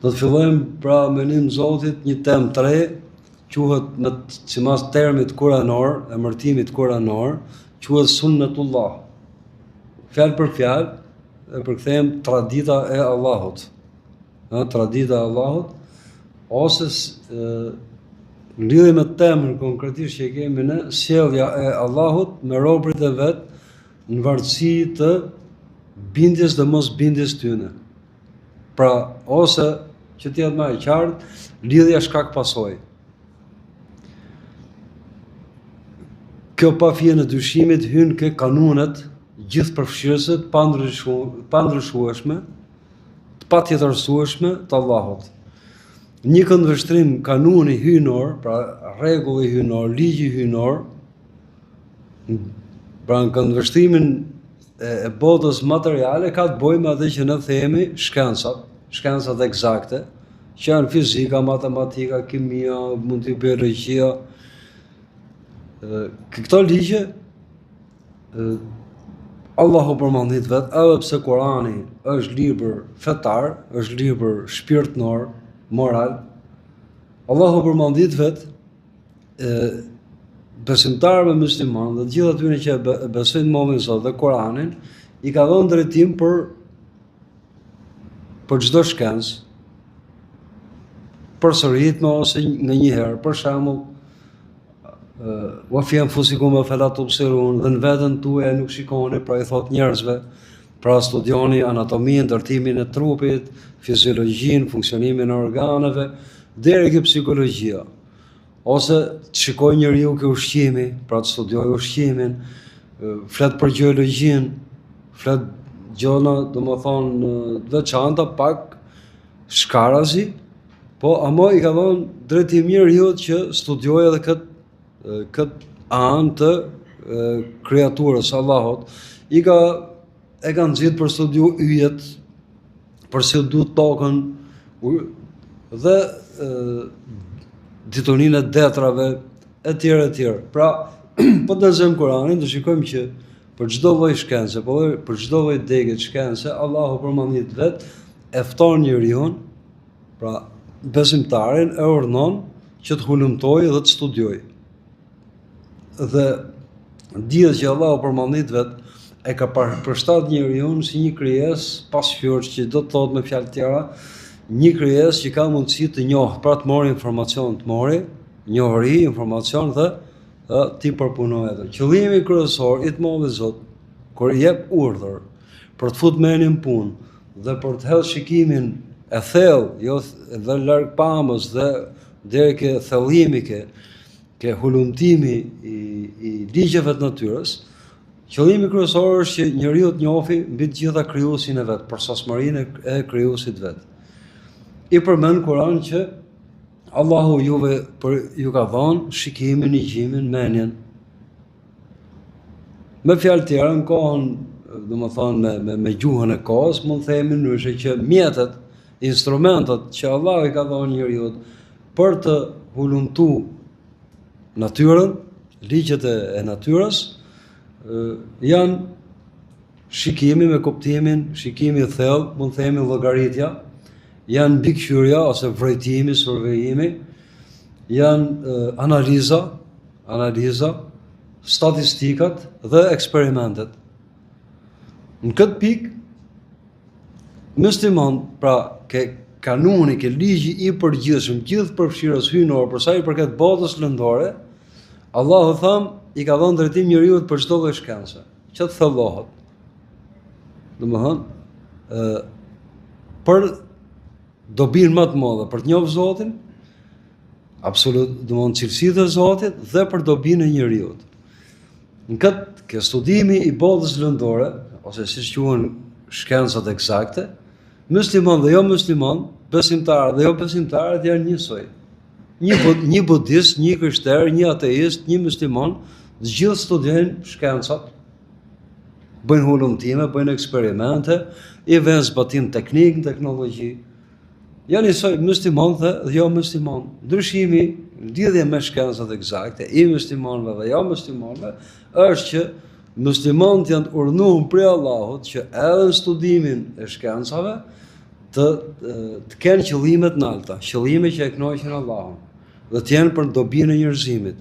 Do të fillojmë pra me nim Zotit një temë të re, quhet sipas termit kuranor, emërtimit kuranor, quhet Sunnetullah. Fjalë për fjalë e përkthejmë tradita e Allahut. Tradita e Allahut ose në lidhje me temën konkretisht që kemi ne, sjellja e Allahut me robërit e vet në varësi të bindjes dhe mos bindjes tyne. Pra, ose që të jetë më e qartë, lidhja shkak pasojë. Kjo pa fije në dyshimit hyn ke kanunet gjithëpërfshirëse të pandryshueshme, të patjetërsueshme të Allahut. Një këndvështrim kanuni hyjnor, pra rregulli hyjnor, ligji hyjnor, pra në këndvështrimin e botës materiale ka të bëjë me atë që ne themi shkencat eksakte, që janë fizika, matematika, kimia, mund të biologjia. Këto ligje Allahu përmendit vet, edhe pse Kurani është libër fetar, është libër shpirtnor, moral, Allahu përmendit vet besimtarëve muslimanë dhe të gjithë atyre që besojnë Muhamedit sot dhe Kuranin, i ka dhënë drejtim për çdo shkencë, përsëritme ose nganjëherë, për shembull, wa fi anfusikum afala tubsirun, dhe në veten tuaj nuk shikoni, pra i thot njerëzve, pra studioni anatominë, ndërtimin e trupit, fiziologjinë, funksionimin e organeve, deri ke psikologjia. Ose të shikoj njeriu ke ushqimi, pra të studioj ushqimin, flet për gjeologjinë, flet gjona, domethënë të veçanta, pak shkarazi, po ama i ka dhënë drejtim njeriu që studiojë edhe këtë anë të kreaturës Allahut. E ka nxit për studiu yjet, për studiu tokën dhe diturinë e detrave etj. Pra, po të lexojmë Kuranin, do shikojmë që për çdo lloj shkence, po për çdo lloj degë shkence, Allahu përmendit vet e fton njeriu, pra besimtarin e urdhnon që të hulumtojë dhe të studiojë. Dhe dihet që Allahu përmendit vet e ka përshtat njeriu si një krijesë pasqyrë, që do të thotë me fjalë tjera, një krijesë që ka mundësi të njohë, pra të morë informacion, të morë njohuri, informacion dhe ti përpunoj atë. Qëllimi kryesor i të Madhit Zot, kur jep urdhër për të futur menin punë dhe për të hedhur shikimin e thellë, jo dhe larg pamës dhe deri ke thellimi, ke hulumtimi i ligjeve të natyrës, qëllimi kryesor është që njeriu të njohë mbi të gjitha krijuesin e vet, përsosmërinë e krijuesit vet. I përmend Kur'an që Allahu ju ka dhënë shikimin, igjimin, mendjen. Me fjalë tjera, në kohën, domethënë me gjuhën e kohës, mund të themi ndryshe që mjetet, instrumentet që Allahu i ka dhënë njeriu për të hulumtuar natyrën, ligjet e natyrës, janë shikimi me kuptimin, shikimi i thellë, mund të themi llogaritja, janë mbikëqyrja ose vërejtimi, survejimi, janë analiza, statistikat dhe eksperimentet. Në këtë pikë, musliman, pra ke kanuni, ke ligji i përgjithshëm, gjithë përfshirës hyjnor për sa i përket botës lëndore, Allahu i ka dhënë drejtim njeriu për çdo lloj shkence, që të thellohet. Domethënë, për dobin më të madhe, për të njohur Zotin, absolut, domethënë cilësitë e Zotit dhe për dobinë e njeriu. Në këtë ke studimi i botës lëndore, ose siç quhen shkencat eksakte, musliman dhe jo musliman, besimtar dhe jo besimtarët janë njësoj. Një budist, një krishter, një ateist, një musliman, të gjithë studiojnë shkencat, bëjnë hulumtime, bëjnë eksperimente, i vënë zbatim teknik, teknologji. Janë njësoj musliman dhe jo musliman. Ndryshimi, lidhje me shkencat eksakte, i muslimanëve dhe jo muslimanëve, është që muslimanët janë urdhëruar prej Allahut që edhe në studimin e shkencave të kenë qëllimet nalta, qëllime që e kënaqin Allahun, dhe të jenë për dobinë e njerëzimit.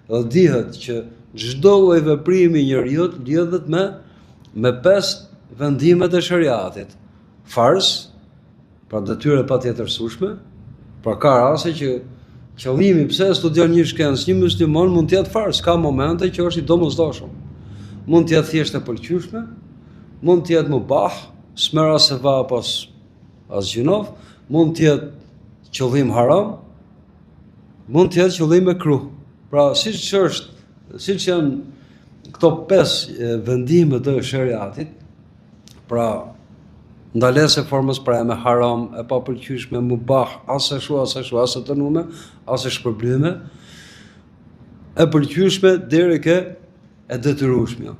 Dhe dihet që çdo lloj veprimi i njeriu lidhet me 5 vendimet e shariatit. Farz, pra detyrë patjetërsueshme, pra ka raste që qëllimi pse studion një shkencë një musliman mund të jetë farz, ka momente që është i domosdoshëm. Mund të jetë thjesht e pëlqyeshme, mund të jetë mubah, smera se va pas gjinov, mund të jetë qëllim haram, mund të jetë qëllim makruh. Pra siç janë këto 5 vendime të shariatit, pra ndalese formës pra me haram, e pa pëlqyeshme, mubah, as e të nume, as e shpërblyme, e pëlqyeshme deri ke e detyrueshme.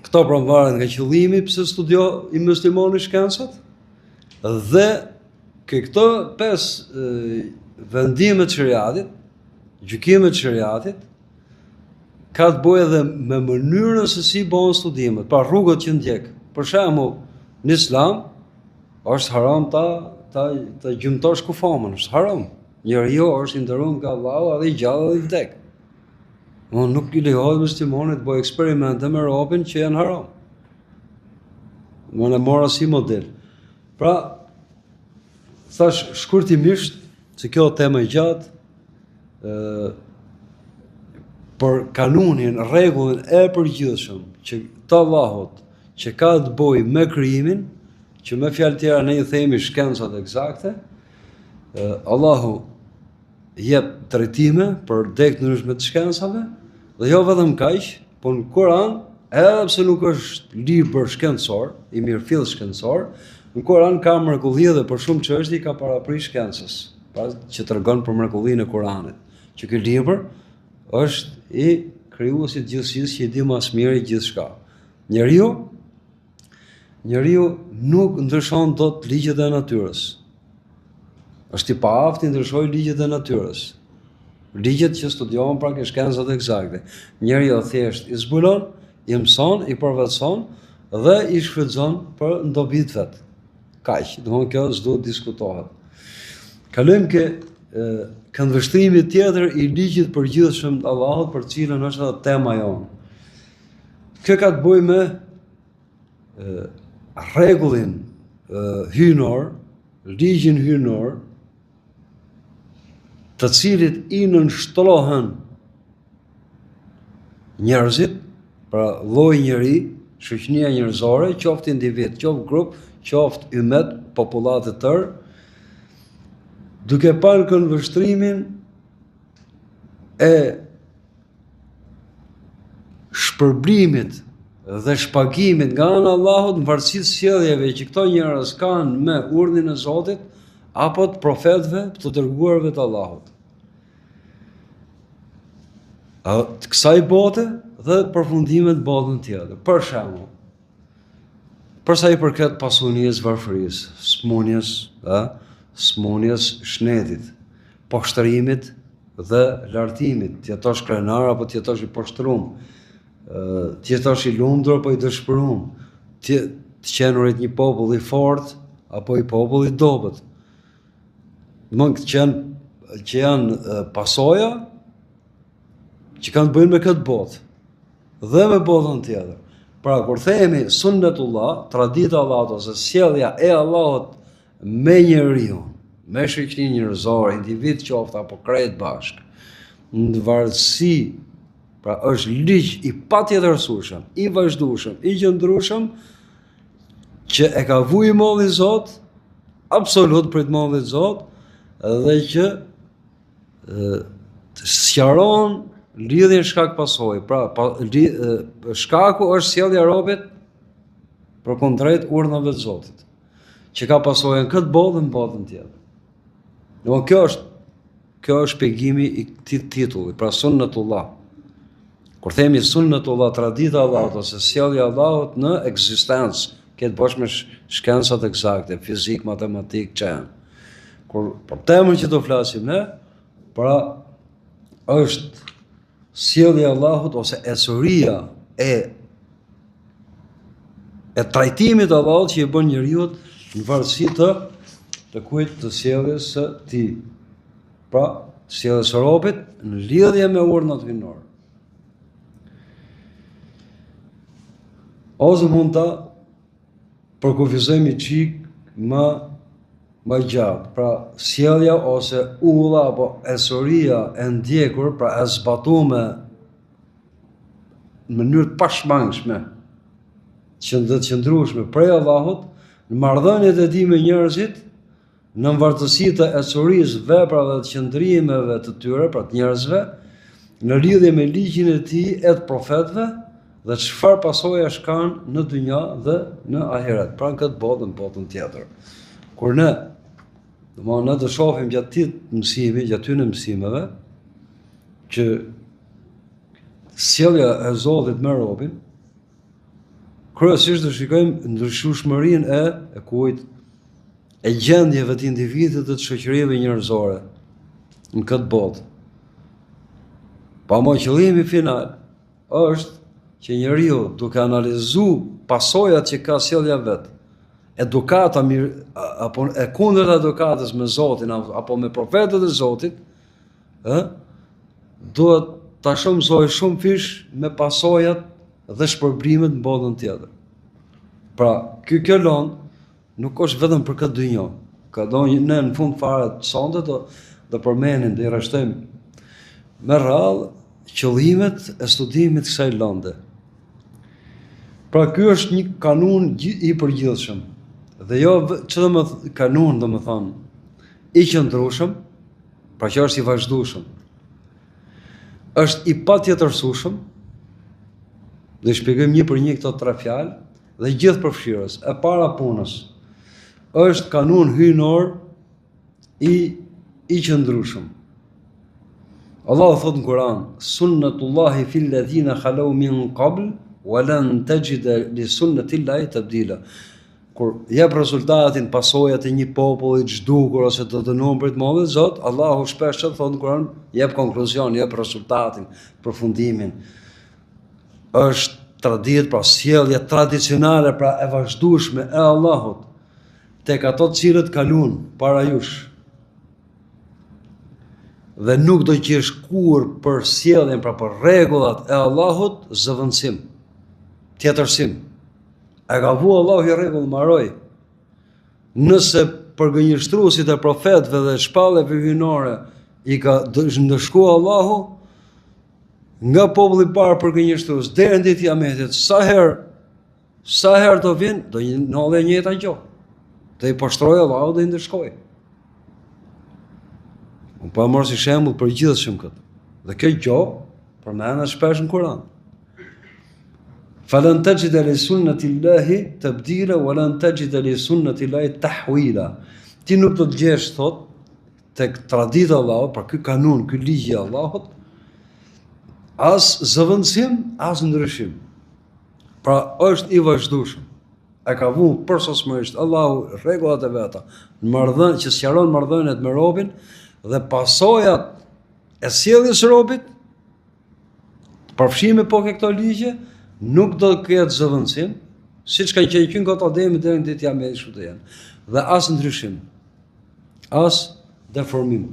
Këto pra varet nga qëllimi pse studio i muslimani shkencat, dhe ke këto 5 vendime të shariatit, gjykimet të shariatit, ka të bëjë edhe me mënyrën se si bëhen studimet, pra rrugët që ndjek. Për shembull, në Islam është haram ta gjymtosh kufamën, është haram. Njeriu është i nderuar nga Allahu, edhe i gjallë edhe i vdek. Nuk i lejohet muslimanit të bëjë eksperimente me robën që janë haram. Unë e mora si model. Pra, thash shkurtimisht se kjo tema e gjatë, për kanunin, rregullin e përgjithshëm që të Allahut që ka të bëjë me krijimin, që me fjalë tjera ne i themi shkencat eksakte, Allahu jep drejtime për dekt ndryshme të shkencave, dhe jo vetëm kaq, por në Kur'an, edhe pse nuk është libër shkencor, i mirëfill shkencor, në Kur'an ka mrekulli dhe për shumë çështje ka paraprish shkencës, që tregon për mrekullinë e Kur'anit, që ky libër është i krijuesit të gjithësisë që i di më së miri gjithçka. Njeriu nuk ndryshon dot ligjet e natyrës. Është i paaftë të ndryshojë ligjet e natyrës. Ligjet që studiohen pra ke shkencat eksakte. Njeriu thjesht i zbulon, i mëson, i përvetëson dhe i shfrytëzon për ndobit vet. Kaq, domthonë kjo s'duhet diskutohet. Kalojmë ke këndvështrimi tjetër i ligjit përgjithshëm të Allahut, për cilën është edhe tema jonë. Kjo ka të bëjë me rregullin hyjnor, ligjin hyjnor, të cilit i nënshtrohen njerëzit, pra lloj njeri, shoqënia njerëzore, qoftë individ, qoftë grup, qoftë ymmet, popullat të tërë, duke parë këndvështrimin e shpërblimit dhe shpagimit nga ana e Allahut në varësi të sjelljeve që këto njerëz kanë me urdhrin e Zotit apo të profetëve të dërguarve të Allahut. Të kësaj bote dhe përfundimet botën tjetër. Për shembull, për sa i përket pasunisë, varfërisë, smundjes shnetit, poshtërimit dhe lartimit, të jetosh krenar apo të jetosh i poshtërum, të jetosh i lumtur apo i dëshpëruar, të qenurit një popull i fortë apo i popull i dobët. Domthonë që janë pasoja që kanë të bëjnë me këtë botë dhe me botën tjetër. Pra kur themi sunnetullah, tradita e Allahut ose sjellja e Allahut me njeriu, me shoqërinë njerëzore, individ qoftë apo krejt bashk, në varësi, pra është ligj i patjetërsueshëm, i vazhdueshëm, i qëndrueshëm, që e ka vujë molli Zot, absolut për të mollit Zot, dhe që sqaron lidhjen shkak pasojë. Pra, shkaku është sjellja e robit përkundrejt urdhave të Zotit, që ka pasojën këtë botë dhe në botën tjetër. Kjo është shpjegimi i këtij titulli, pra sunnetullah. Kur themi sunnetullah, tradita e Allahut ose sjellja e Allahut në ekzistencë, këtë bësh me shkencat eksakte, fizik, matematik, që janë. Kur për temën që do flasim ne, pra është sjellja e Allahut ose esoria e trajtimit të Allahut që i bën njeriu në varësi të të kujt? Të sjelljes së tij. Pra, të sjelljes së robit në lidhje me urdhnat hyjnore. Ose mund ta përkufizojmë çik më gjatë. Pra, sjellja ose ulla apo esoria e ndjekur, pra e zbatuar në mënyrë të pashmangshme, që të qëndrueshme prej Allahut, në marrëdhëniet e tij me njerëzit, në vartësi të esorisë, veprave dhe qëndrimeve të tyre, pra të njerëzve, në lidhje me ligjin e tij e të profetëve, dhe çfarë pasojash kanë në dynja dhe në ahiret, pra në këtë botë, në botën tjetër. Kur ne të shohim gjatë këtyre mësimeve, që sjellja e Zotit me robin, kryesisht të shikojmë ndryshueshmërinë e kujt, e gjendjeve të individëve të shoqërive njerëzore në këtë botë. Pa më qëllimi final është që njeriu duke analizuar pasojat që ka sjellja vet, edukata apo e kundërt edukatës me Zotin apo me profetët e Zotit, duhet ta shëmzoj shumë fish me pasojat dhe shpërblimet në botën tjetër. Pra, kjo lon nuk është vetëm për këtë dynjë. Ne në fund fare të sonte do përmenim, do i rreshtojmë me radhë qëllimet e studimit kësaj lënde. Pra, ky është një kanun i përgjithshëm. Dhe jo kanun, domethënë, i qëndrueshëm, pra që është i vazhdueshëm. Është i patjetërsueshëm, dhe shpjegojmë një për një këto 3 fjalë, dhe gjithë përfshirës, e para punës, është kanun hyjnor i qëndrueshëm. Allahu thot në Kur'an: "Sunnatullahi fil ladhina khalu min qabl, wa lan tajida li sunnatillahi tabdila." Kur jep rezultatin pasojat e një populli të zhdukur ose të dënuar për të mëdha Zot, Allahu shpesh thot në Kur'an, jep konkluzion, jep rezultatin, përfundimin. Është tradit, pra sjellja tradicionale, pra e vazhdueshme e Allahut tek ato të cilët kalun para jush. Dhe nuk do gjesh kur për sjelljen, pra për rregullat e Allahut, zëvendësim, tjetërsim. E ka vu Allahu i rregull mbaroj. Nëse përgënjeshtruesit e profetëve dhe shpallëve hyjnore i ka ndëshkuar Allahu, nga populli i parë përgënjeshtrues deri në ditën e Kiametit, sa herë do vinë, do ndodhe një njëjta gjë. Do i poshtrojë Allahu dhe i ndëshkojë. Unë pa marrë si shembull përgjithshëm këtë. Dhe kjo gjë përmendet shpesh në Kur'an. Falan tajida li sunnatillahi tabdila wa lan tajida li sunnatillahi tahwila. Ti nuk do të gjesh, thot, tek tradita e Allahut, pra ky kanun, ky ligj i Allahut, as zëvendësim, as ndryshim. Pra është i vazhdueshëm. E ka vënë përsosmërisht Allahu rregullat e veta, në marrëdhënie që sqaron marrëdhëniet me robin dhe pasojat e sjelljes së robit, përfshime po ke këto ligje, nuk do të ketë zëvendësim, siç kanë qenë këto Ademi deri në ditën e Kiametit, kështu të jenë. Dhe as ndryshim, as deformim.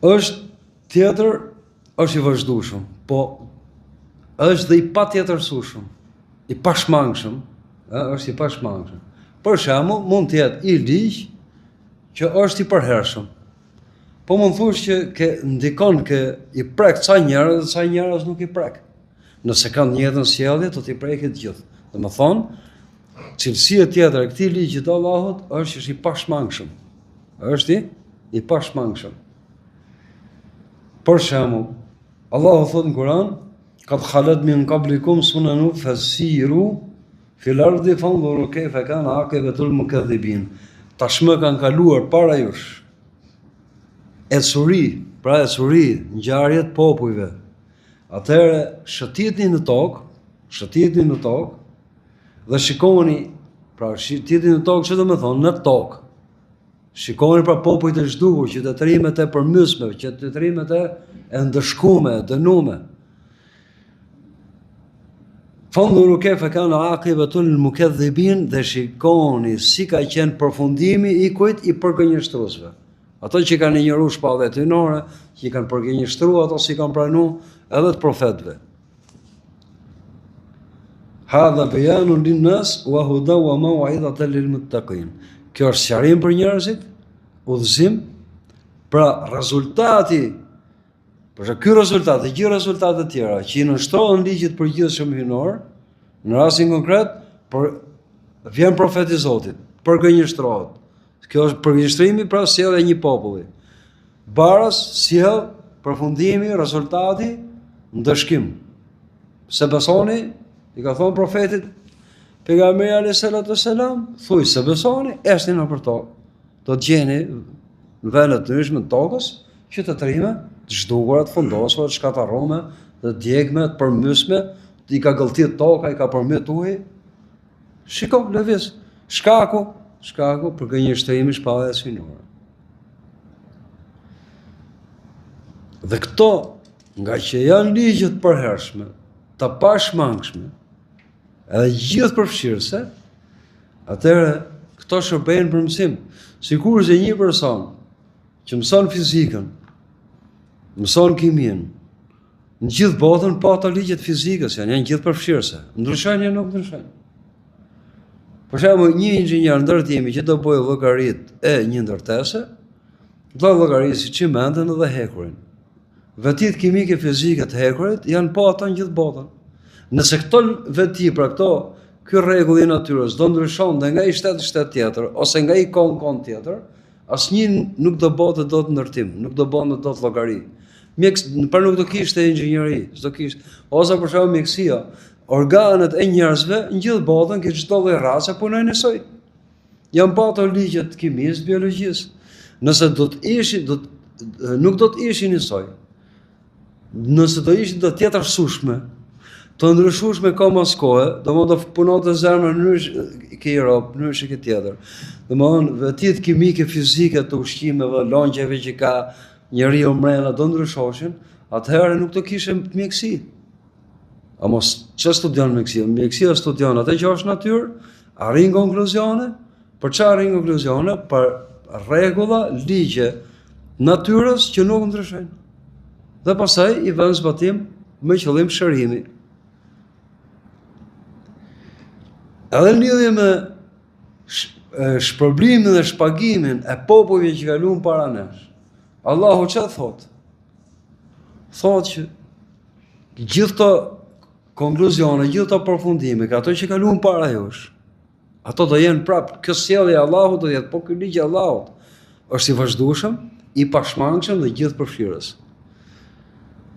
Është i vazhdueshëm, po është dhe i patjetërsueshëm, i pashmangshëm, është i pashmangshëm. Për shembull, mund të jetë i ligj që është i përhershëm. Po mund thush që ndikon i prek ca njerëz dhe ca njerëz nuk i prek. Nëse kanë njëjtën sjellje, do t'i prekë të gjithë. Domethënë, cilësia tjetër e këtij ligji të Allahut është që është i pashmangshëm. Është i pashmangshëm. Për shembull, Allahu thot në Kur'an: "Qad khalat min qablikum sunanu fasiru fil ardi fanzuru kayfa kana aqibatul mukaththibin." Tashmë kanë kaluar para jush ecuri, ngjarjet popujve. Atëherë shëtitni në tokë dhe shikoni, pra shëtitni në tokë, që do të thonë në tokë. Shikoni pra popujt e zhdukur, qytetërimet e përmysme, qytetërimet e ndëshkume, dënume. Fanduru kayfa kana aqibatul mukaththibin, dhe shikoni si ka qenë përfundimi i kujt, i përgënjeshtruesve. Ato që kanë injoruar shpallët hynore, që kanë përgënjeshtruar ato si kanë pranuar edhe të profetëve. Hadha bayanun linnas wa huda wa maw'idatan lilmuttaqin. Kjo është sqarim për njerëzit, udhëzim, pra rezultati. Përse ky rezultat dhe gjithë rezultatet e tjera që i nënshtrohen ligjit përgjithshëm hynor, në rastin konkret, vjen profeti i Zotit, përgënjeshtrohet. Kjo është përgënjeshtrimi, pra sjellja e një populli. Baras sjell përfundimi, rezultati, ndëshkim. Se besoni, i ka thonë profetit, pejgamberi alayhis salatu wassalam, thuaj se besoni, esni nëpër tokë. Do të gjeni në vende të ndryshme të tokës, që të trime, të zhdukurat, të fundosura, të shkatarrume, të djegme, të përmysme, i ka gëlltit toka, i ka përmyt ujë. Shiko, lëviz, shkaku për gënjeshtrimi shpalljes hynore. Dhe këto, nga që janë ligjet përhershme, të pashmangshme, edhe gjithë përfshirëse, atëherë këto shërbejnë për mësim. Sikur se një person që mëson fizikën, mëson kimien, në gjithë botën pa ato ligjet fizikës, janë gjithë përfshirëse. Ndryshojnë ja nuk ndryshojnë. Për shembull, një inxhinier ndërtimi që do bëjë llogaritë e një ndërtese, do llogarisë çimentin dhe hekurin. Vetit kimike fizike të hekurit janë pa ato në gjithë botën. Nëse këto veti, pra ky rregull i natyrës do ndryshon dhe nga i shtet në shtet tjetër, ose nga i kon tjetër, asnjë nuk do bëhet dot ndërtim, nuk do bëhet dot llogari. Për nuk do kishte inxhinieri, s'do kishte. Ose për shembull mjekësia, organet e njerëzve në gjithë botën, që çdo lloj race punojnë njësoj. Janë pa ato ligjet kimisë, biologjisë. Nëse do të ishin, nuk do të ishin njësoj. Nëse do ishin do tjetër sushme, të ndryshueshme ka mos kohë, do punonte zemra në mënyrë ke Europë, në mënyrë tjetër. Domthonë vetit kimike fizike të ushqimeve, longjeve që ka njeriu mrena do ndryshoshin, atëherë nuk do kishim mjeksi. A mos çfarë studion mjekësia? Mjekësia studion atë që është natyrë, arrin konkluzione, për çfarë arrin konkluzione? Për rregulla, ligje natyrës që nuk ndryshojnë. Dhe pastaj i vën zbatim me qëllim shërimi. Edhe në lidhje me shpërblimin dhe shpagimin e popujve që kaluan para nesh, Allahu çfarë thot? Thot që gjithë këto konkluzione, gjithë këto përfundime, ka ato që kaluan para jush, ato do jenë prapë, kjo sjellje e Allahut do jetë, po ky ligj i Allahut është i vazhdueshëm, i pashmangshëm dhe gjithë përfshirës.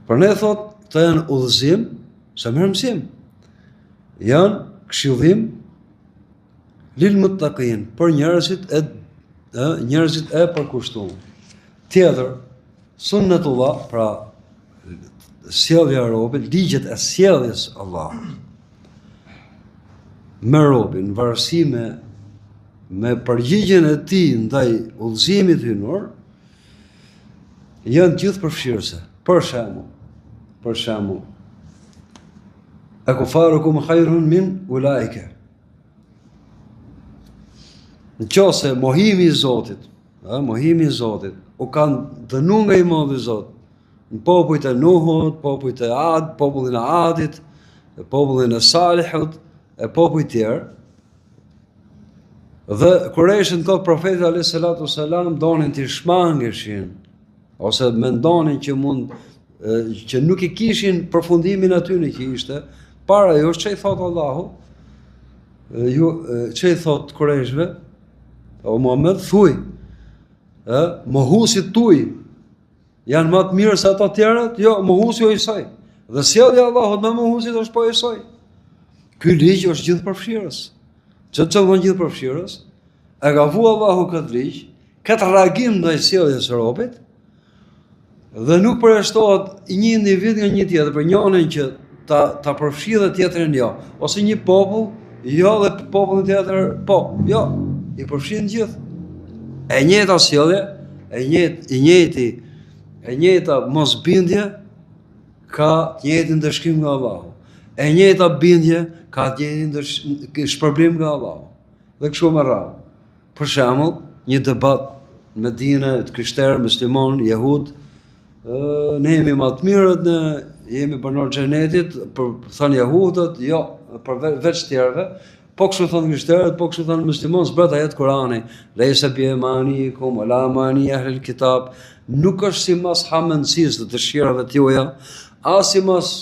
Për ne thot, këto janë udhëzim, sa merr mësim. Janë këshillim lil muttaqin, për njerëzit e përkushtuar. Tjetër, sunnetullah, pra sjellja e robit, ligjet e sjelljes Allahut me robin, në varësi me përgjigjen e tij ndaj udhëzimit hynor, janë gjithë përfshirëse. Për shembull, akufarukum khairun min ulaika. Nëse mohimi i Zotit, u kanë dënu nga i madhi Zot, në popujt e Nuhut, popujt e Ad, popullin e Adit, e popullin e Salihut, e popujt tjerë, dhe Kurejshin këtë profeti alayhis salatu wassalam donin t'i shmangeshin, ose mendonin që nuk i kishin përfundimin aty në që ishte, para jo, që i thot Allahu, që i thot Kurejshve, o Muhammed, thuj, mohusit tuj, janë më të mirë se ata tjerët, jo, mohusi o isaj. Dhe sjellja Allahut me mohusit është po isaj. Ky ligj është gjithë përfshirës. Që të qëllon gjithë përfshirës, e ka vu Allahu këtë ligj, këtë reagim ndaj sjelljes së robit, dhe nuk përjashtohet një individ nga një tjetër, për njërin që ta përfshirë dhe tjetrin jo, ose një popull, jo, dhe popullin tjetër, po, jo, i përfshin gjithë. E njëjta sjellje, e njëjta mosbindje ka të njëjtin dëshkim nga Allahu. E njëjta bindje ka të shpërblim nga Allahu. Dhe kështu me radhë. Për shembull, një debat në Medinë të krishterë, musliman, jehud, ne jemi më të mirët, ne jemi banor xhenetit, thënë jehudët, jo, për veç tjerëve, po kështu thënë krishterët, po kështu thënë muslimanët, zbret ajet Kurani, lejse bi emanikum, ala amani ahlil kitab, nuk është si mas hamendësisë dhe dëshirave t'juaja, as si mas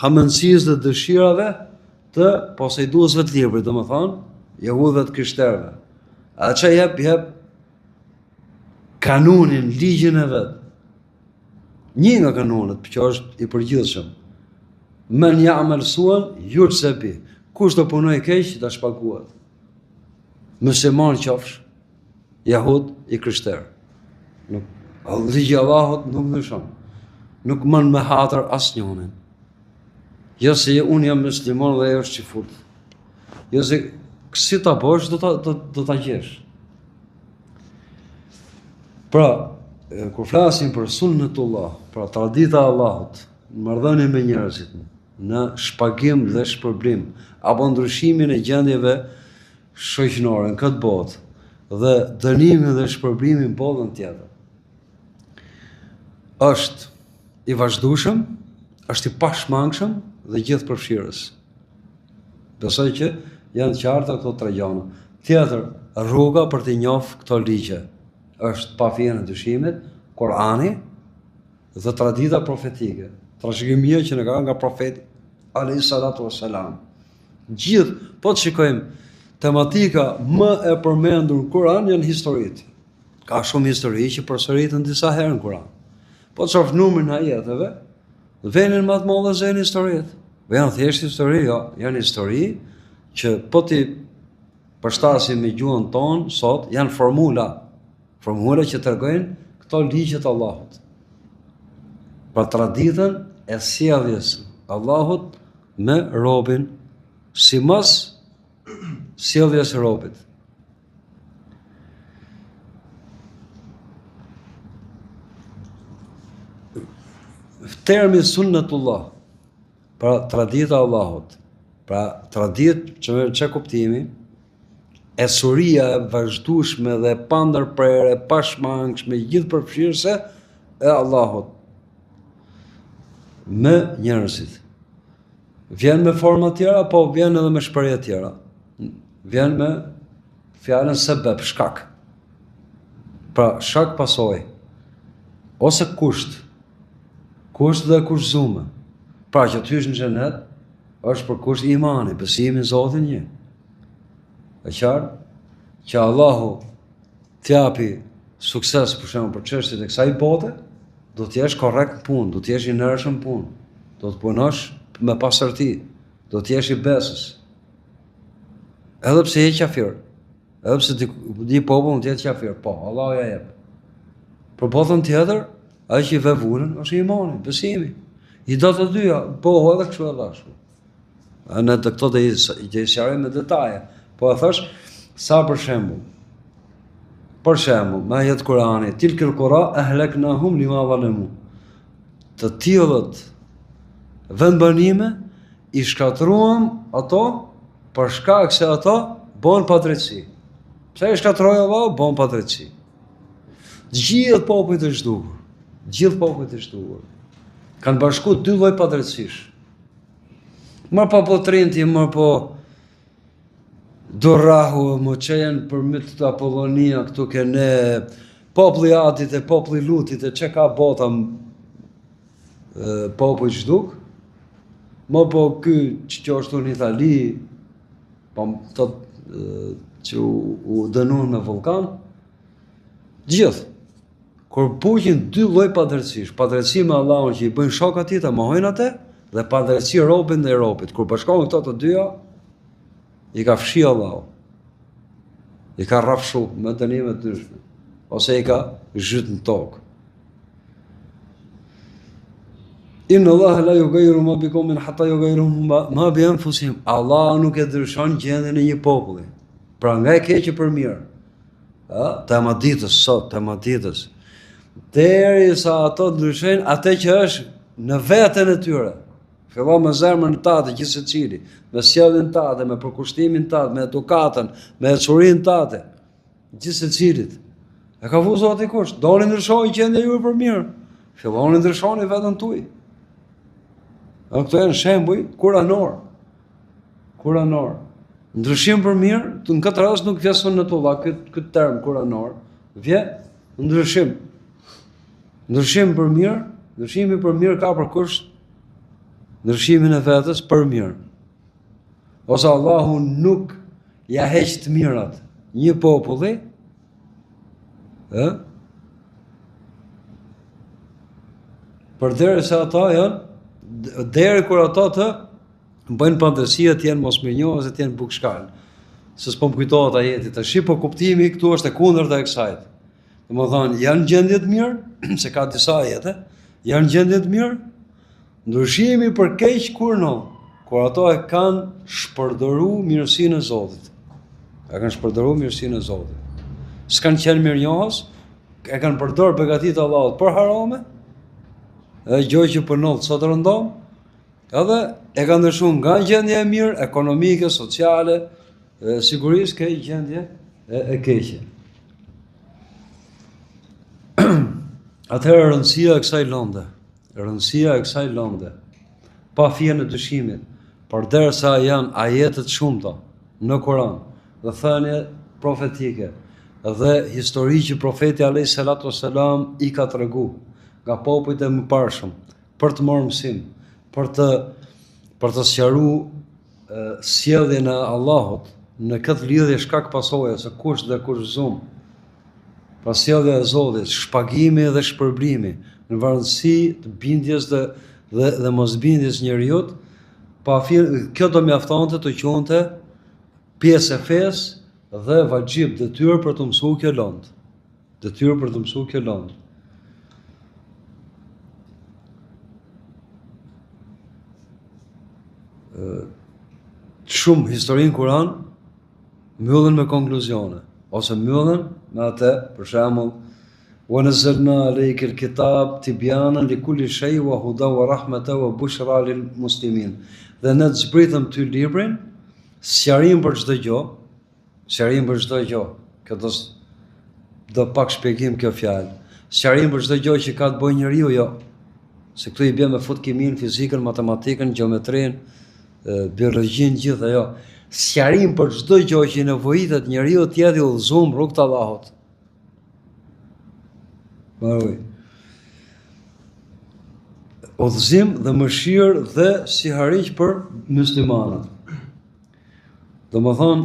hamendësisë dhe dëshirave të posejduesve të librit, domethënë, jehudëve të krishterëve. A që jep kanunin, ligjin e vetë. Një nga kanunet, që është i përgjithshëm. Men ya'mal suan yujza bi. Kush do punoj keq, ta shpaguat. Musliman qofsh, jehud i krishterë. Ligji i Allahut nuk ndryshon. Nuk mund me hatër asnjënin. Jo se unë jam musliman dhe ajo është çifut. Jo se si ta bësh do ta gjesh. Pra, kur flasim për sunnetullah, pra tradita e Allahut, në marrëdhënie me njerëzit, në shpagim dhe shpërblim, apo ndryshimin e gjendjeve shoqërore në këtë botë, dhe dënimin dhe shpërblimin në botën tjetër, është i vazhdueshëm, është i pashmangshëm dhe gjithëpërfshirës. Besoj që janë qarta këto tre gjëra. Tjetër, rruga për të njohur këto ligje është pa fjalë në dyshimit, Kurani dhe tradita profetike, trashëgimia që ne ka nga profeti alayhi salatu wassalam. Gjithë, po të shikojmë, tematika më e përmendur në Kur'an janë historitë. Ka shumë histori që përsëritën disa herë në Kur'an. Po të shoh numrin e ajeteve, vënë më të madhe janë historitë. Janë thjesht histori, jo, janë histori që po ti përshtasim me gjuhën tonë sot, janë formula që tregojnë këto ligjet e Allahut. Pra traditën e sjelljes Allahut me robin, simas sjelljes së robit. Termi sunnetullah, pra tradita e Allahut, pra traditë që kuptimi, e suria e vazhdueshme dhe pandërprerë, e pashmangshme, gjithëpërfshirëse e Allahut me njerëzit. Vjen me forma tjera, po vjen edhe me shprehje tjera. Vjen me fjalën sebeb, shkak. Pra shkak pasojë, ose kusht dhe kushzume. Pra që të hysh në xhenet është për kusht i imani, besimi në Zotin një. E qartë që Allahu t'japi sukses për shembull për çështjet e kësaj bote, do të jesh korrekt në punë, do të jesh i ndershëm në punë, do të punosh me pastërti, do të jesh i besës. Edhe pse je qafir, edhe pse di popull të jetë qafir, po Allahu ja jep. Për botën tjetër, ai që i ve vunën është imani, besimi. I do të dyja, po edhe kështu edhe ashtu. Në të këto do i sqaroj me detaje. Po e thash, sa për shembull, me ajet Kurani, tilkal qura ahlaknahum lima zalamu. Të tillët vendbanime i shkatruam ato për shkak se ato bën padrejtësi. Pse i shkatroi Allahu, bën padrejtësi. Gjithë popujt e zhdukur, kanë bashku dy lloj padrejtësish. Më po trinti, më po Dorrahu, më që janë përmit të Apollonia, këtu kene populli Atit e populli Lutit e që ka bota popull zhduk, më po ky që është në Itali, po që u dënuan me vulkan, gjithë, kur puqin dy lloj padrejtësish, padrejtësi me Allahun që i bëjnë shok atij të mohojnë atë, dhe padrejtësi robin dhe robit, kur bashkohen këto të dyja, i ka fshi Allahu, i ka rrafshu me dënime të ndryshme, ose i ka zhyt në tokë. Inna Allah la yughayyiru ma biqawmin hatta yughayyiru ma bi anfusihim. Allah nuk e ndryshon gjendjen e një populli. Pra nga e keqe për mirë. Tema ditës, derisa ato ndryshojnë atë që është në veten e tyre. Fillo me zemrën tate gjithë secili, me sjelljen tate, me përkushtimin tate, me edukatën, me ecurinë tate, gjithë secilit. E ka vu Zoti kush? Doni ndryshoni gjendja juaj për mirë. Filloni ndryshoni veten tuaj. Dhe këto janë shembuj kuranor. Kuranor. Ndryshim për mirë, në këtë rast nuk vjen sunnetullah këtë term kuranor, vjen ndryshim. Ndryshim për mirë, ndryshimi për mirë ka për kusht ndryshimin e vetes për mirë. Ose Allahu nuk ja heq të mirat një populli, përderisa ata janë, deri kur ata të bëjnë pandërsia të jenë mosmirnjohës, të jenë bukshkal. Se s'po më kujtohet ajeti tash, po kuptimi këtu është e kundërta e kësaj. Domethënë janë gjendje të mirë, se ka disa ajete, janë gjendje të mirë, ndryshimi për keq kur ato e kanë shpërdoruar mirësinë e Zotit. E kanë shpërdoruar mirësinë e Zotit. S'kanë qenë mirënjohës, e kanë përdorur begatitë e Allahut për harame, edhe gjë që punon sot rëndom, edhe e kanë ndryshuar nga gjendja e mirë ekonomike, sociale, sigurisht ke gjendje e keqe. Atëherë rëndësia e kësaj lënde, pa fije në dyshimin, përderisa janë ajete të shumta në Kur'an, dhe thënie profetike, dhe histori që profeti alayhis salatu wassalam i ka tregu nga popujt e mëparshëm për të marrë mësim, për të sqaruar sjelljen e Allahut në këtë lidhje shkak pasojë se kush dhe kush zum. Pra sjellja e Zotit, shpagimi dhe shpërblimi në varësi të bindjes dhe mosbindjes njeriut, kjo do mjaftonte të quhente pjesë e fesë dhe vajxhib, detyrë për të mësuar kjo lëndë. Detyrë për të mësuar kjo lëndë. Shumë historinë Kur'an mbyllen me konkluzione, ose mbyllen me atë, për shembull, wa nazzalna alayka al-kitab tibyanan li kulli shay wa hudan wa rahmatan wa bushra lil muslimin. Dhe ne të zbritëm ty librin, sqarim për çdo gjë, Kjo do pak shpjegim kjo fjalë. Sqarim për çdo gjë që ka të bëjë njeriu, jo. Se këtu i bën me kimin, fizikën, matematikën, gjeometrinë, biologjin, gjithë ajo. Sqarim për çdo gjë që nevojitet njeriu të jetë i udhëzuar rrugt të Allahut. Mbaroj. Udhëzim dhe mëshirë dhe siharik për muslimanët. Domethënë,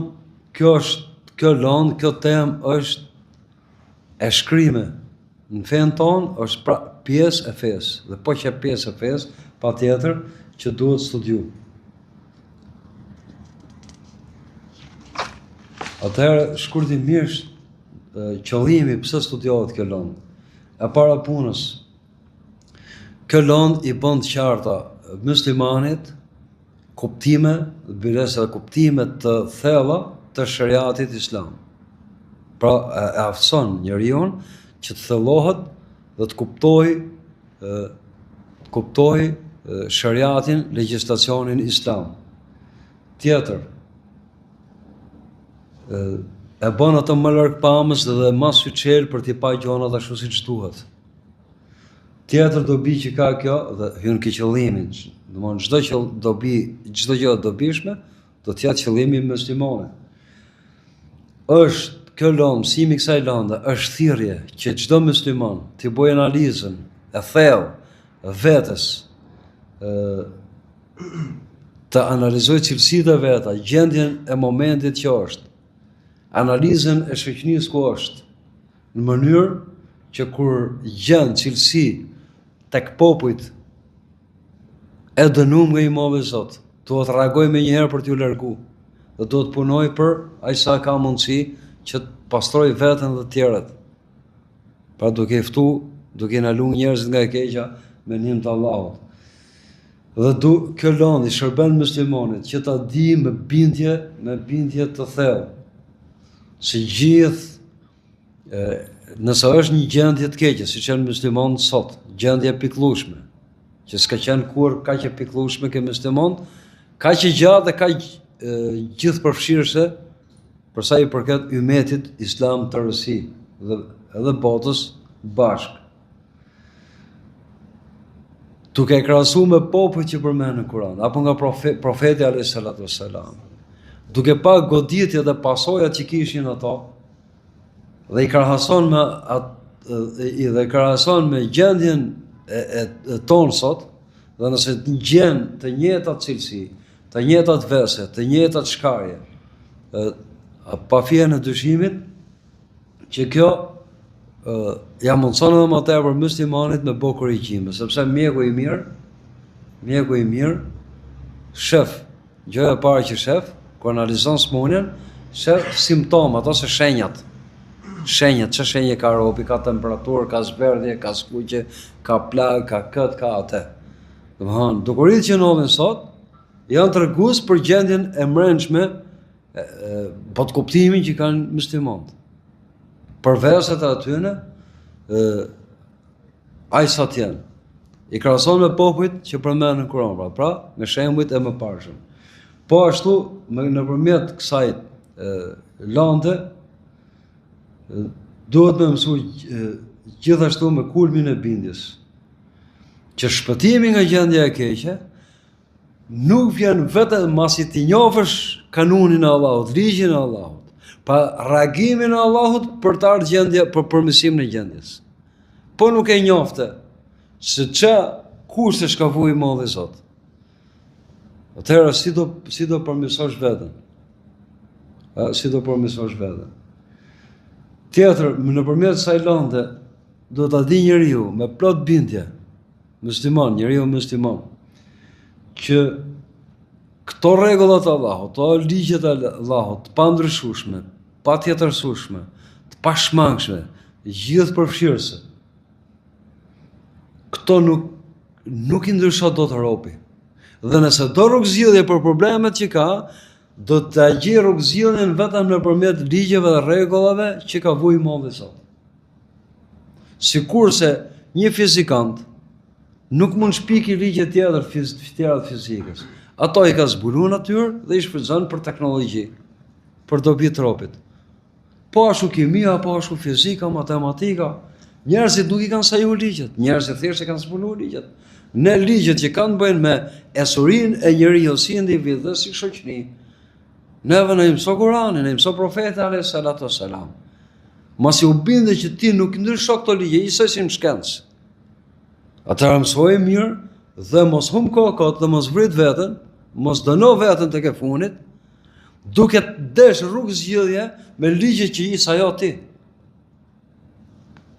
kjo lëndë, kjo temë është e shkrime. Në fenë tonë është pjesë e fesë, dhe po që pjesë e fesë, patjetër që duhet studiu. Atëherë, shkurtimisht, qëllimi pse studiohet kjo lëndë. E para punës, kjo lëndë i bën të qarta muslimanit kuptime të thella të shariatit islam. Pra e aftëson njeriu që të thellohet dhe të kuptoj shariatin, legjislacionin islam. Tjetër, e bën atë më larg pamës dhe më syçel për t'i pa gjonat ashtu siç duhet. Tjetër dobi që ka kjo, dhe hyn ke qëllimin, domthonë çdo gjë dobishme, do të jetë qëllimi i muslimanit. Kjo lëndë, mësimi i kësaj lënde është thirrje që çdo musliman të bëjë analizën e thellë vetes, të analizojë cilësitë e veta, gjendjen e momentit që është, analizën e shoqënisë ku është, në mënyrë që kur gjen cilësi tek popujt e dënuar nga i madhi Zot, duhet të reagoj me njëherë për t'ju largu, dhe duhet të punoj për aq sa ka mundësi që të pastroj veten dhe të tjerët. Pra duke ndalu njerëzit nga e keqja me ndihmën të Allahut. Dhe kjo lëndë i shërben muslimanit që ta di me bindje të thellë se gjithë nëse është një gjendje të keqe, siç janë muslimanët sot, gjendje pikëllueshme, që s'ka qenë kur kaq e pikëllueshme ke musliman, kaq e gjatë dhe kaq gjithë përfshirëse për sa i përket ummetit islam të rësi dhe edhe botës bashkë. Duke krahasu me popujt që përmend në Kur'an, apo nga profeti alayhis salatu wassalam, duke pa goditjet dhe pasojat që kishin ato, dhe i krahason me gjendjen e tonë sot, dhe nëse të gjen të njëjtat cilësi, të njëjtat vese, të njëjtat shkarje, pa fije në dyshimit që kjo ja mundson edhe më tepër muslimanit me bë korrigjime, sepse mjeku i mirë shef, gjëja e parë që shef, kur analizon smundjen, shef simptomat ose shenjat, që shenje ka ropi, ka temperaturë, ka zberdhje, ka skuqje, ka plagë, ka këtë, ka atë. Domethënë, dukuritë që ndodhin sot janë tregues për gjendjen e brendshme, po të kuptimin që kanë muslimanët. Për verset e atyne, ai sa tjenë. I krahason me popujt që përmend në Kur'an, pra me shembujt e mëparshëm. Po ashtu, nëpërmjet kësaj lande, duhet me mësu gjithashtu me kulmin e bindjes, që shpëtimi nga gjendja e keqe nuk vjen vetëm masi ti njohësh kanunin e Allahut, ligjin e Allahut, pa reagimin e Allahut për të ardhur gjendje, për përmirësimin e gjendjes. Po nuk e njofte se kushtesh ka vuj modhi Zot. Atëherë si do përmirësosh veten? Si do përmirësosh veten? Tjetër, nëpërmjet kësaj lande do ta di njeriu me plot bindje, njeriu musliman, që këto rregullat e Allahut, këto ligjet e Allahut, të pandryshueshme, pa tjetërsueshme, të pashmangshme, gjithë përfshirëse, këto nuk i ndryshon dot ropi. Dhe nëse do rrugëzgjidhje për problemet që ka, do të gjejë rrugëzgjidhjen vetëm nëpërmjet ligjeve dhe rregullave që ka vuj modhi Zot. Sikurse një fizikant nuk mund shpiki ligje tjetër të fizikës. Ato i ka zbulu natyrë dhe i shfrytëzon për teknologji, për dobi të trupit. Po ashtu kimia, po ashtu fizika, matematika, njerëzit nuk i kanë saju ligjet, njerëzit thjesht e kanë zbulu ligjet. Në ligjet që kanë bëjnë me esurinë e njeriu si individ dhe si shoqëri, neve në mëso Kur'anin, në mëso profeti alayhis salatu wassalam. Masi u binde që ti nuk ndryshon këto ligje, njësoj si në shkencë. Atëherë mësoj mirë dhe mos hum kokot dhe mos vrit veten, mos dëno veten tek e funit, duke desh rrugë zgjidhje me ligjet që i sajo ti.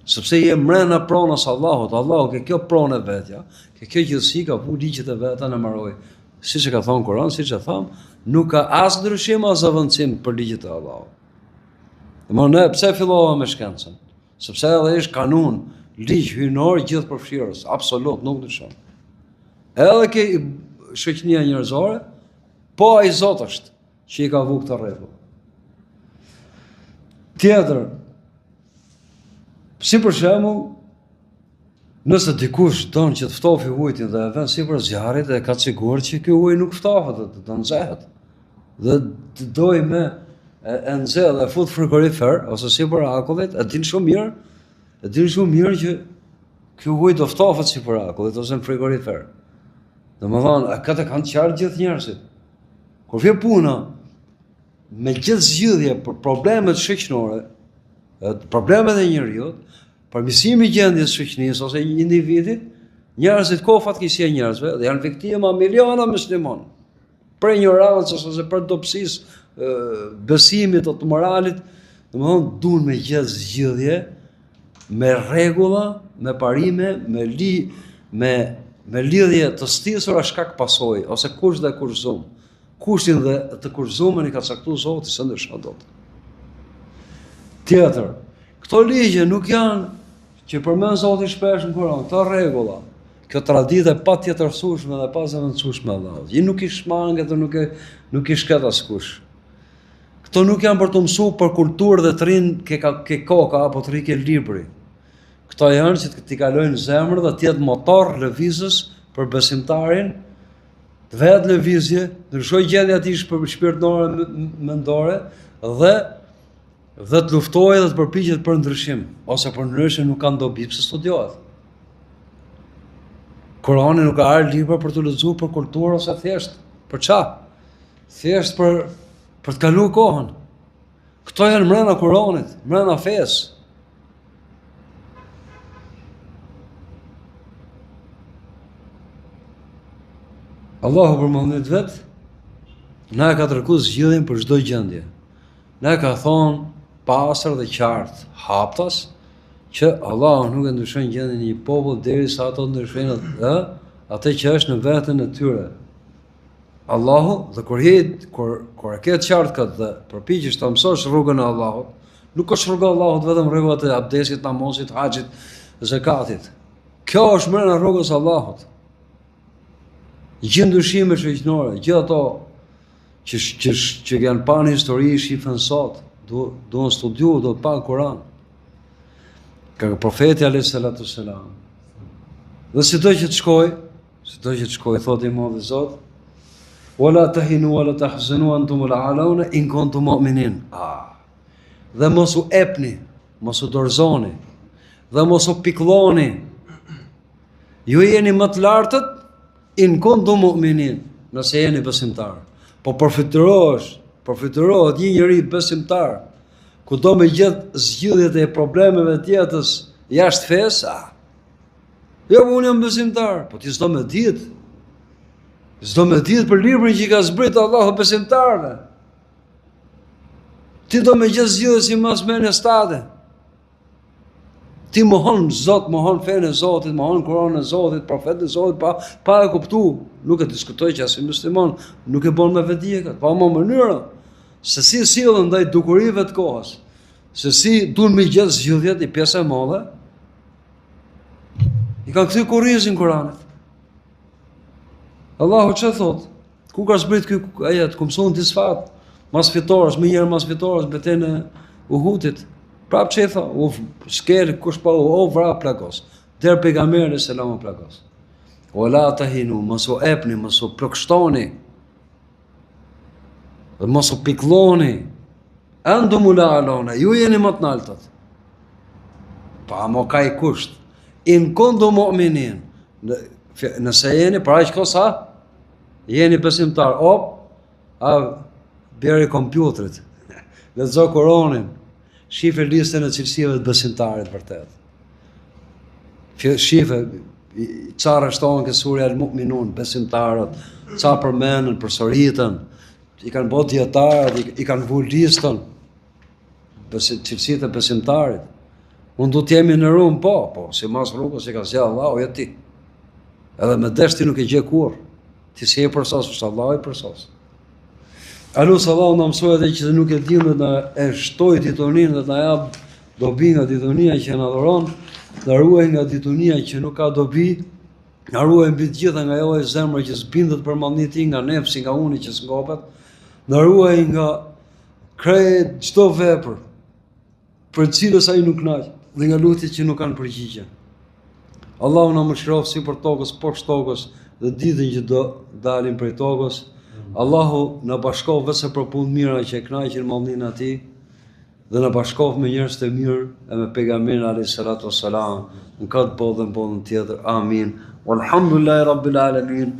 Sepse je mrena pronës Allahut, Allahu ke kjo pronë vetja, ke kjo gjithësi ka vu ligjet e veta në maroj. Siç e ka thënë Kur'ani, siç e tham, nuk ka as ndryshim as avancim për ligjet e Allahut. Ne pse fillova me shkencën? Sepse edhe është kanun, ligj hyjnor gjithë përfshirës, absolut nuk ndryshon. Edhe ke shoqënia njerëzore, po ai Zot është që i ka vu këtë rregull. Tjetër, si për shembull, nëse dikush don që të ftofi ujin dhe e vën sipër zjarrit dhe ka sigurt që ky ujë nuk ftohet, do nxehet. Dhe të doj me e nxell e fut frigorifer ose sipër akullit, e din shumë mirë që ky ujë do ftohet sipër akullit ose në frigorifer. Domethënë, këtë kanë qartë gjithë njerëzit. Kur vjen puna me gjithë zgjidhje për problemet shoqërore, problemet e njeriu, përmirësimi i gjendjes së shoqërisë ose një individi, njerëzit ka fatkeqësi e njerëzve dhe janë viktima miliona muslimanë. Për ignorancës ose për dobësisë, besimit ose të moralit, domethënë duan me gjithë zgjidhje, me rregulla, me parime, me lidhje të stisura shkak pasojë ose kush dhe kurszum. Kushtin dhe të kurszumën i ka caktuar Zoti së ndryshon dot. Tjetër, këto ligje nuk janë që përmend Zoti shpesh në Kur'an, këto rregulla, kjo traditë pa tjetërsueshme dhe pa zëvendësueshme Allahut. Ji nuk i shmanget dhe nuk i shket askush. Këto nuk janë për të mësuar për kulturë dhe të rinë ke koka apo të rike libri. Këto janë që t'i kalojnë zemrën dhe t'jetë motor lëvizës për besimtarin, vetë lëvizje, ndryshoj gjendja e tij shpirtërore mendore dhe të luftojë dhe të përpiqet për ndryshim, ose për ndryshim nuk kanë dobi pse studiohet. Kurani nuk ka ardhur libër për të lexuar për kulturë ose thjesht për ça? Thjesht për të kaluar kohën. Këto janë mbrana Kuranit, mbrana fesë. Allahu për mëndit vetë, na ka treguar zgjidhjen për çdo gjendje. Na ka thonë pastër dhe qartë, haptas, që Allahu nuk e ndryshon gjendjen e një popull derisa ato ndryshojnë atë që është në veten e tyre. Allahu, dhe kur e ke të qartë këtë dhe përpiqesh ta mësosh rrugën e Allahut, nuk është rruga e Allahut vetëm rregullat e abdesit, namazit, haxhit, zakatit. Kjo është mbrana rrugës së Allahut. Gjithë ndryshime shoqërore, gjithë ato që janë pa në histori shifën sot, duhen studiu, do pa Kur'an. Ka profeti alayhis salatu selam. Dhe sido që të shkoj, thotë i madhi Zot, wala tahinu wala tahzanu antum al-a'launa in kuntum mu'minin. Dhe mos u epni, mos u dorëzoni, dhe mos u piklloni. Ju jeni më të lartët in kuntum mu'minin, nëse jeni besimtar. Po përfiturohet një njeri besimtar, ku do me gjithë zgjidhjet e problemeve të jetës jashtë fesë, jo, unë jam besimtar, po ti s'do me ditë. S'do me ditë për librin që i ka zbritë Allahu besimtarëve. Ti do me gjithë zgjidhjet si mas menjes tate. Ti mohon Zot, mohon fenë e Zotit, mohon Kur'anin e Zotit, profetin e Zotit, pa e kuptu. Nuk e diskutoj që as i musliman, nuk e bën me vetdije, pa më mënyrë. Se si sillen ndaj dukurive të kohës, se si duan me gjithë zgjidhjet i pjesë e madhe, i kanë kthy kurrizin Kur'anit. Allahu që thot? Ku ka zbrit ky ajet? Ku mëson disfat? Mas fitores, më njëherë mas fitores, betejën e Uhudit. Prapë që i tha, shkel, kush pa u vra plagos. Der pejgamberi selam plagos. Wala tahinu, mos u epni, mos u plagështoni. Dhe mos u piklloni. Antum ula'aluna, ju jeni më të lartët. Pa mo ka i kusht. In kuntum mu'minin. Nëse jeni, pra që kosa, jeni besimtar, bjeri kompjutrit, lexo Kur'anin, shife listën e cilësive të besimtarit vërtet. Shife, ca rreshtohen ke surja al-Mu'minun, besimtarët, ca përmenden, përsoritën, i kanë bërë dietarët, i kanë vënë listën, cilësitë e besimtarit. Unë du t'jemi në rrumë, po, si mas rrugës që ka zgjidhur Allahu, ja ti. Edhe me desh ti nuk e gje kur. Ti si e përsos, është Allah i përsos. Alus Allah në mësoj edhe që nuk e dim dhe në e shtoj ditonin dhe në jap dobi nga ditonia që në adhuron, në ruaj nga ditonia që nuk ka dobi, në ruaj mbi të gjitha nga jo e zemrë që s'bindet për mallniti, nga nefsi, nga uni që s'ngopet, në ruaj nga krejt çdo vepër, për cilës ai nuk kënaq, dhe nga lutjet që nuk kanë përgjigje. Allahu na mëshiroft si për tokës, poshtë tokës, dhe ditën që do dalim prej tokës. Allahu na bashkof vetëm për punë mira që e kënaqin mallnin atij, dhe na bashkof me njerëz të mirë e me pejgamberin alayhis salatu wassalam në këtë botë dhe në botën tjetër. Amin. Walhamdulillahi rabbil alamin.